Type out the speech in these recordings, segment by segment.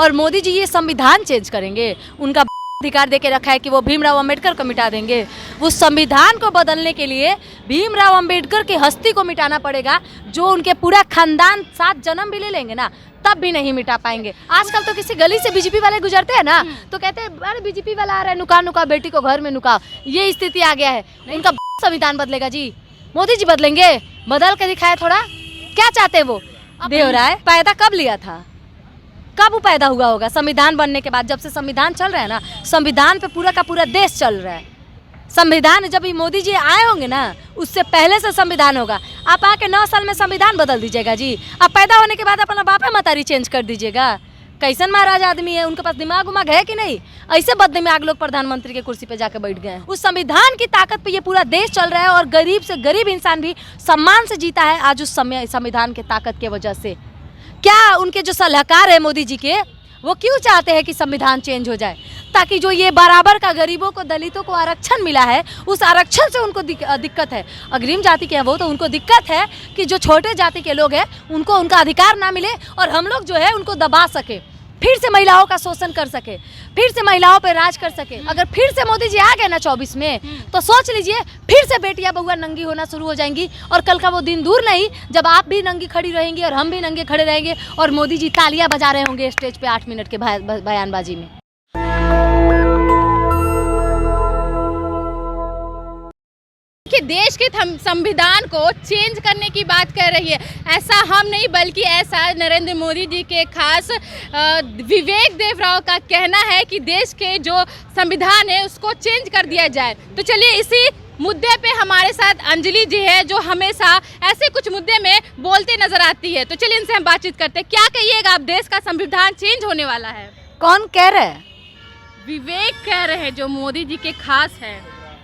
और मोदी जी ये संविधान चेंज करेंगे, उनका अधिकार देके रखा है कि वो भीमराव अंबेडकर को मिटा देंगे। उस संविधान को बदलने के लिए भीमराव अंबेडकर की हस्ती को मिटाना पड़ेगा, जो उनके पूरा खानदान 7 जन्म भी ले लेंगे ना तब भी नहीं मिटा पाएंगे। आजकल तो किसी गली से बीजेपी वाले गुजरते हैं ना तो कहते हैं अरे बीजेपी वाला आ रहा है, नुका नुका बेटी को घर में नुका। ये स्थिति आ गया है। उनका संविधान बदलेगा जी, मोदी जी बदलेंगे, बदल के दिखाए थोड़ा। क्या चाहते वो? देवराय पैदा कब लिया था, कब वो पैदा हुआ होगा? संविधान बनने के बाद। जब से संविधान चल रहा है ना, संविधान पे पूरा का पूरा देश चल रहा है। संविधान जब ये मोदी जी आए होंगे ना उससे पहले से संविधान होगा। आप आके 9 साल में संविधान बदल दीजिएगा जी। आप पैदा होने के बाद अपना बापा मतारी चेंज कर दीजिएगा। कैसन महाराज आदमी है, उनके पास दिमाग उमाग है कि नहीं? ऐसे बददिमाग लोग प्रधानमंत्री के कुर्सी पे जाके बैठ गए हैं। उस संविधान की ताकत पे ये पूरा देश चल रहा है और गरीब से गरीब इंसान भी सम्मान से जीता है आज उस संविधान के ताकत के वजह से। क्या उनके जो सलाहकार है मोदी जी के, वो क्यों चाहते हैं कि संविधान चेंज हो जाए, ताकि जो ये बराबर का गरीबों को, दलितों को आरक्षण मिला है उस आरक्षण से उनको दिक्कत है। अग्रिम जाति के हैं वो, तो उनको दिक्कत है कि जो छोटे जाति के लोग हैं उनको उनका अधिकार ना मिले और हम लोग जो है उनको दबा सके, फिर से महिलाओं का शोषण कर सके, फिर से महिलाओं पर राज कर सके। अगर फिर से मोदी जी आ गए ना 24 में तो सोच लीजिए फिर से बेटियां बहुआ नंगी होना शुरू हो जाएंगी। और कल का वो दिन दूर नहीं जब आप भी नंगी खड़ी रहेंगी और हम भी नंगे खड़े रहेंगे और मोदी जी तालियां बजा रहे होंगे स्टेज पे 8 मिनट के बयानबाजी में। कि देश के संविधान को चेंज करने की बात कर रही है। ऐसा हम नहीं बल्कि ऐसा नरेंद्र मोदी जी के खास विवेक देवराव का कहना है कि देश के जो संविधान है उसको चेंज कर दिया जाए। तो चलिए इसी मुद्दे पे हमारे साथ अंजलि जी है जो हमेशा ऐसे कुछ मुद्दे में बोलते नजर आती है। तो चलिए इनसे हम बातचीत करते हैं। क्या कहिएगा आप, देश का संविधान चेंज होने वाला है? कौन कह रहे हैं? विवेक कह रहे हैं जो मोदी जी के खास है।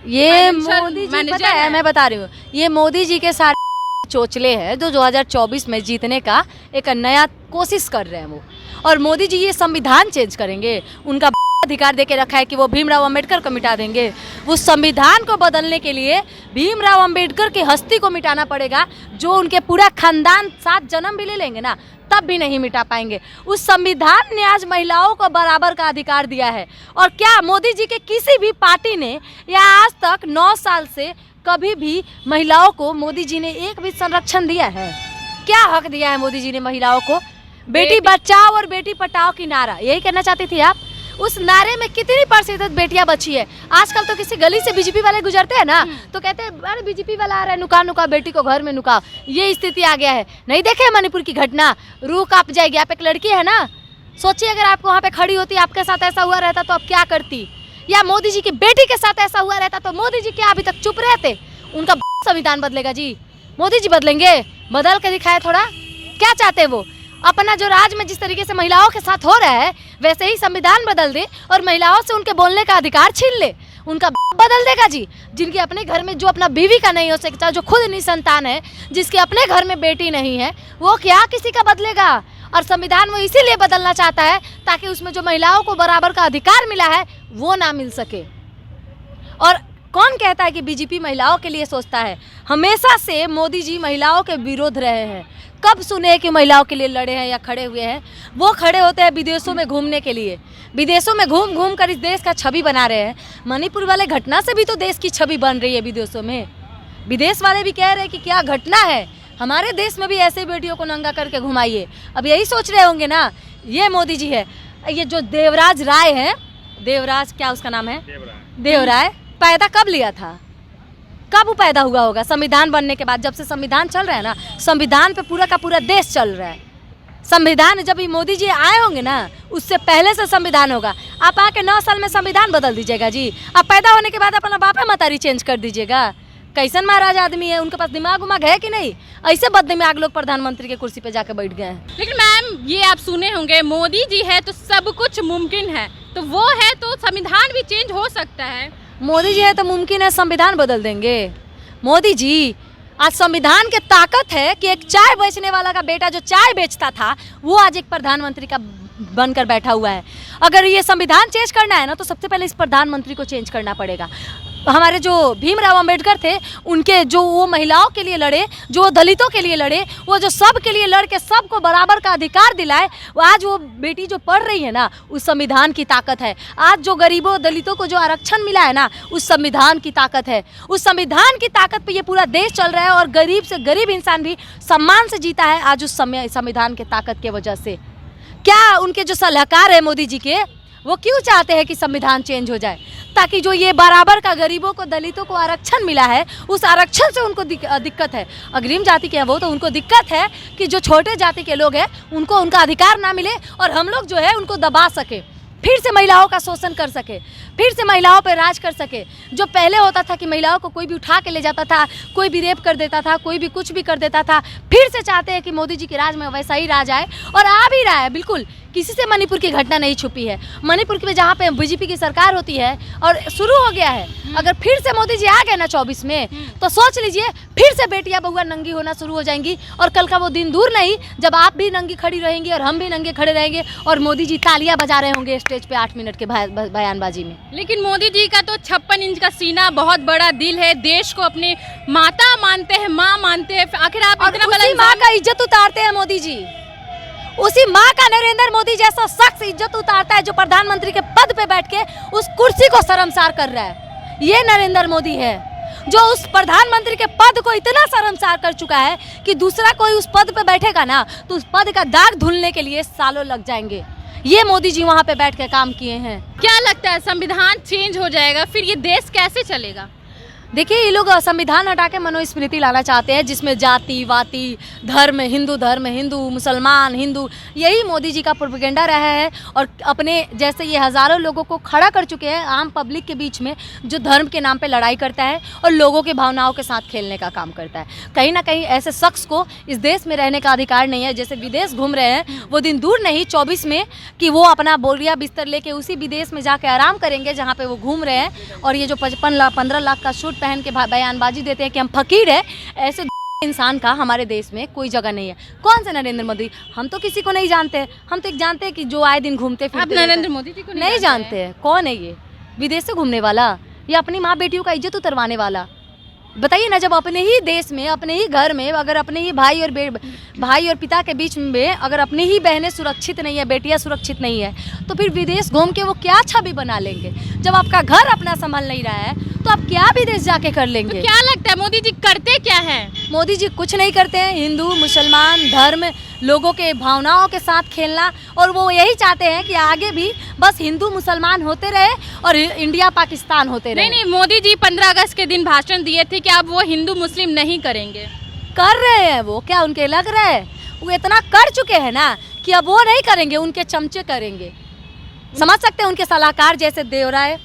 ये मोदी जी पता है, मैं बता रही हूँ, ये मोदी जी के सारे चोचले हैं जो 2024 में जीतने का एक नया कोशिश कर रहे हैं वो। और मोदी जी ये संविधान चेंज करेंगे, उनका अधिकार देके रखा है कि वो भीमराव अंबेडकर को मिटा देंगे। उस संविधान को बदलने के लिए भीमराव अंबेडकर की हस्ती को मिटाना पड़ेगा, जो उनके पूरा खानदान 7 जन्म भी ले लेंगे ना तब भी नहीं मिटा पाएंगे। उस संविधान ने आज महिलाओं को बराबर का अधिकार दिया है। और क्या मोदी जी के किसी भी पार्टी ने या आज तक 9 साल से कभी भी महिलाओं को मोदी जी ने एक भी संरक्षण दिया है? क्या हक दिया है मोदी जी ने महिलाओं को? बेटी बचाओ और बेटी पटाओ की नारा, यही कहना चाहती थी आप? उस नारे में कितनी % बेटियां बची है? आजकल तो किसी गली से बीजेपी वाले गुजरते हैं ना तो कहते हैं अरे बीजेपी वाला आ रहा है, नुका नुका बेटी को घर में नुका। ये स्थिति आ गया है। नहीं देखे मणिपुर की घटना, रूह कांप जाएगी। आप एक लड़की है ना, सोचिए अगर आप वहाँ पे खड़ी होती, आपके साथ ऐसा हुआ रहता तो आप क्या करती? या मोदी जी की बेटी के साथ ऐसा हुआ रहता तो मोदी जी क्या अभी तक चुप रहते? उनका संविधान बदलेगा जी, मोदी जी बदलेंगे, बदल के दिखाए थोड़ा। क्या चाहते वो? अपना जो राज में जिस तरीके से महिलाओं के साथ हो रहा है वैसे ही संविधान बदल दे और महिलाओं से उनके बोलने का अधिकार छीन ले। उनका बदल देगा जी। जिनके अपने घर में जो अपना बीवी का नहीं हो सकता, जो खुद निसंतान है, जिसके अपने घर में बेटी नहीं है, वो क्या किसी का बदलेगा? और संविधान वो इसीलिए बदलना चाहता है ताकि उसमें जो महिलाओं को बराबर का अधिकार मिला है वो ना मिल सके। और कौन कहता है कि बीजेपी महिलाओं के लिए सोचता है? हमेशा से मोदी जी महिलाओं के विरोध रहे हैं। कब सुने कि महिलाओं के लिए लड़े हैं या खड़े हुए हैं? वो खड़े होते हैं विदेशों में घूमने के लिए। विदेशों में घूम घूम कर इस देश का छवि बना रहे हैं। मणिपुर वाले घटना से भी तो देश की छवि बन रही है विदेशों में। विदेश वाले भी कह रहे हैं कि क्या घटना है, हमारे देश में भी ऐसे बेटियों को नंगा करके घुमाइए। अब यही सोच रहे होंगे ना, ये मोदी जी है। ये जो देवराज राय है, देवराज क्या उसका नाम है, देवराय, पैदा कब लिया था, कब वो पैदा हुआ होगा? संविधान बनने के बाद। जब से संविधान चल रहा है ना, संविधान पे पूरा का पूरा देश चल रहा है। संविधान जब ये मोदी जी आए होंगे ना उससे पहले से संविधान होगा। आप आके 9 साल में संविधान बदल दीजिएगा जी। आप पैदा होने के बाद अपना बापा मतारी चेंज कर दीजिएगा। कैसन महाराज आदमी है, उनके पास दिमाग उमाग है कि नहीं? ऐसे बददिमाग लोग प्रधानमंत्री के कुर्सी पे जाके बैठ गए हैं। लेकिन मैम ये आप सुने होंगे, मोदी जी है तो सब कुछ मुमकिन है, तो वो है तो संविधान भी चेंज हो सकता है। मोदी जी है तो मुमकिन है संविधान बदल देंगे। मोदी जी आज संविधान की ताकत है कि एक चाय बेचने वाला का बेटा जो चाय बेचता था वो आज एक प्रधानमंत्री का बनकर बैठा हुआ है। अगर ये संविधान चेंज करना है ना तो सबसे पहले इस प्रधानमंत्री को चेंज करना पड़ेगा। हमारे जो भीमराव अंबेडकर थे, उनके जो वो महिलाओं के लिए लड़े, जो दलितों के लिए लड़े, वो जो सब के लिए लड़ के सबको बराबर का अधिकार दिलाए, वो आज वो बेटी जो पढ़ रही है ना, उस संविधान की ताकत है। आज जो गरीबों दलितों को जो आरक्षण मिला है ना, उस संविधान की ताकत है। उस संविधान की ताकत पे ये पूरा देश चल रहा है और गरीब से गरीब इंसान भी सम्मान से जीता है आज उस संविधान की ताकत के वजह से। क्या उनके जो सलाहकार है मोदी जी के, वो क्यों चाहते हैं कि संविधान चेंज हो जाए, ताकि जो ये बराबर का गरीबों को दलितों को आरक्षण मिला है, उस आरक्षण से उनको दिक्कत है। अग्रिम जाति के हैं वो, तो उनको दिक्कत है कि जो छोटे जाति के लोग हैं उनको उनका अधिकार ना मिले और हम लोग जो है उनको दबा सके, फिर से महिलाओं का शोषण कर सके, फिर से महिलाओं पर राज कर सके। जो पहले होता था कि महिलाओं को कोई भी उठा के ले जाता था, कोई भी रेप कर देता था, कोई भी कुछ भी कर देता था, फिर से चाहते हैं कि मोदी जी के राज में वैसा ही राज आए और आ भी रहा है। बिल्कुल किसी से मणिपुर की घटना नहीं छुपी है। मणिपुर में जहाँ पे बीजेपी की सरकार होती है और शुरू हो गया है, अगर फिर से मोदी जी आ गए ना 24 में, तो सोच लीजिए फिर से बेटियां बहुआ नंगी होना शुरू हो जाएंगी और कल का वो दिन दूर नहीं जब आप भी नंगी खड़ी रहेंगी और हम भी नंगे खड़े रहेंगे और मोदी जी तालियां बजा रहे होंगे स्टेज पे 8 मिनट के बयानबाजी में। लेकिन मोदी जी का तो 56 इंच का सीना, बहुत बड़ा दिल है, देश को अपनी माता मानते हैं, माँ मानते हैं। आखिर आप इतना बड़ा माँ का इज्जत उतारते हैं मोदी जी, उसी माँ का नरेंद्र मोदी जैसा शख्स इज्जत उतारता है जो प्रधानमंत्री के पद पे बैठ के उस कुर्सी को शर्मसार कर रहा है। ये नरेंद्र मोदी है जो उस प्रधानमंत्री के पद को इतना शर्मसार कर चुका है कि दूसरा कोई उस पद पे बैठेगा ना तो उस पद का दाग धुलने के लिए सालों लग जाएंगे। ये मोदी जी वहाँ पे बैठ के काम किए हैं। क्या लगता है संविधान चेंज हो जाएगा, फिर ये देश कैसे चलेगा? देखिए, ये लोग संविधान हटा के मनुस्मृति लाना चाहते हैं जिसमें जाति वाति धर्म, हिंदू मुसलमान हिंदू, यही मोदी जी का प्रोपेगेंडा रहा है। और अपने जैसे ये हज़ारों लोगों को खड़ा कर चुके हैं आम पब्लिक के बीच में, जो धर्म के नाम पे लड़ाई करता है और लोगों के भावनाओं के साथ खेलने का काम करता है। कहीं ना कहीं ऐसे शख्स को इस देश में रहने का अधिकार नहीं है। जैसे विदेश घूम रहे हैं, वो दिन दूर नहीं 24 में कि वो अपना बोरिया बिस्तर लेके उसी विदेश में जाके आराम करेंगे जहाँ पे वो घूम रहे हैं। और ये जो 15 लाख का सूट पहन के बयानबाजी देते हैं कि हम फकीर है, ऐसे इंसान का हमारे देश में कोई जगह नहीं है। कौन से नरेंद्र मोदी? हम तो किसी को नहीं जानते। हम तो एक जानते हैं कि जो आए दिन घूमते फिरते। आप नरेंद्र मोदी जी को नहीं जानते हैं? कौन है ये? विदेश से घूमने वाला या अपनी माँ बेटियों का इज्जत उतरवाने वाला? बताइए ना, जब अपने ही देश में, अपने ही घर में, अगर अपने ही भाई और पिता के बीच में अगर अपनी ही बहनें सुरक्षित नहीं है, बेटियां सुरक्षित नहीं है, तो फिर विदेश घूम के वो क्या छवि बना लेंगे? जब आपका घर अपना संभाल नहीं रहा है तो आप क्या विदेश जाके कर लेंगे? तो क्या लगता है मोदी जी करते क्या हैं? मोदी जी कुछ नहीं करते हैं। हिंदू मुसलमान धर्म, लोगों के भावनाओं के साथ खेलना, और वो यही चाहते हैं कि आगे भी बस हिंदू मुसलमान होते रहे और इंडिया पाकिस्तान होते रहे। नहीं, मोदी जी 15 अगस्त के दिन भाषण दिए थे कि अब वो हिंदू मुस्लिम नहीं करेंगे। कर रहे हैं वो, क्या उनके लग रहा है? वो इतना कर चुके हैं ना कि अब वो नहीं करेंगे, उनके चमचे करेंगे। समझ सकते हैं, उनके सलाहकार जैसे देवराय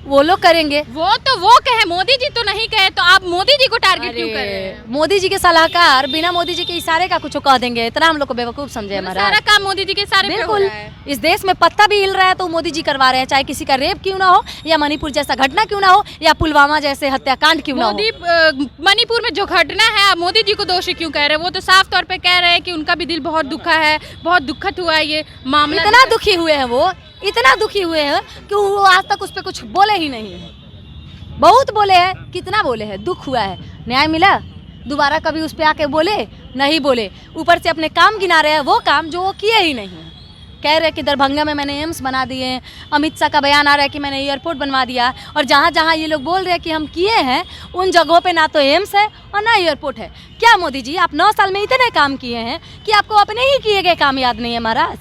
वो लोग करेंगे। वो तो वो कहे, मोदी जी तो नहीं कहे, तो आप मोदी जी को टारगेट क्यों कर रहे हैं? मोदी जी के सलाहकार बिना मोदी जी के इशारे का कुछ कह देंगे, इतना हम लोग को बेवकूफ समझे हमारा। सारा काम मोदी जी के इशारे पे हो बिल्कुल। रहा है। इस देश में पत्ता भी हिल रहा है तो मोदी जी करवा रहे हैं, चाहे किसी का रेप क्यों ना हो, या मणिपुर जैसा घटना क्यों ना हो, या पुलवामा जैसे हत्याकांड क्यों ना हो। मणिपुर में जो घटना है, आप मोदी जी को दोषी क्यों कह रहे हैं? वो तो साफ तौर पे कह रहे हैं कि उनका भी दिल बहुत दुखा है, बहुत दुखद हुआ है ये मामला। इतना दुखी हुए हैं वो, इतना दुखी हुए हैं कि वो आज तक उस पर कुछ बोले ही नहीं है। बहुत बोले हैं, कितना बोले हैं, दुख हुआ है, न्याय मिला? दोबारा कभी उस पर आके बोले? नहीं बोले। ऊपर से अपने काम गिना रहे हैं, वो काम जो वो किए ही नहीं है। कह रहे हैं कि दरभंगा में मैंने एम्स बना दिए, अमित शाह का बयान आ रहा है कि मैंने एयरपोर्ट बनवा दिया, और जहाँ जहाँ ये लोग बोल रहे हैं कि हम किए हैं उन जगहों पे ना तो एम्स है और ना एयरपोर्ट है। क्या मोदी जी, आप 9 साल में इतने काम किए हैं कि आपको अपने ही किए गए काम याद नहीं है महाराज?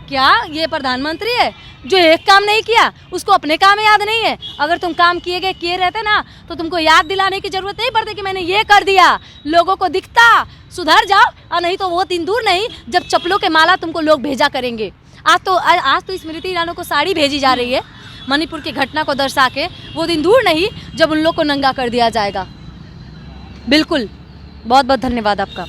क्या ये प्रधानमंत्री है जो एक काम नहीं किया उसको अपने काम याद नहीं है? अगर तुम काम किए रहते ना तो तुमको याद दिलाने की जरूरत नहीं पड़ती कि मैंने ये कर दिया, लोगों को दिखता, सुधर जाओ। और नहीं तो वो दिन दूर नहीं जब चप्पलों के माला तुमको लोग भेजा करेंगे। आज तो स्मृति ईरानी को साड़ी भेजी जा रही है मणिपुर की घटना को दर्शा के। वो दिन दूर नहीं जब उन लोग को नंगा कर दिया जाएगा। बिल्कुल, बहुत बहुत धन्यवाद आपका।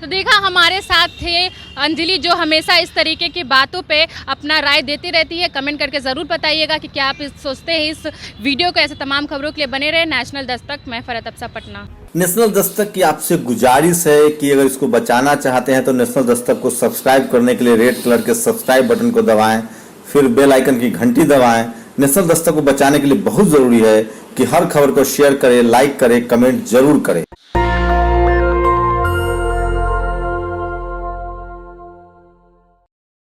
तो देखा, हमारे साथ थे अंजलि, जो हमेशा इस तरीके की बातों पे अपना राय देती रहती है। कमेंट करके ज़रूर बताइएगा कि क्या आप सोचते हैं इस वीडियो को। ऐसे तमाम खबरों के लिए बने रहे नेशनल दस्तक। मैं फरहत अफसा, पटना। नेशनल दस्तक की आपसे गुजारिश है कि अगर इसको बचाना चाहते हैं तो नेशनल दस्तक को सब्सक्राइब करने के लिए रेड कलर के सब्सक्राइब बटन को दबाएं, फिर बेल आइकन की घंटी दबाएं। नेशनल दस्तक को बचाने के लिए बहुत ज़रूरी है कि हर खबर को शेयर करें, लाइक करें, कमेंट जरूर करें।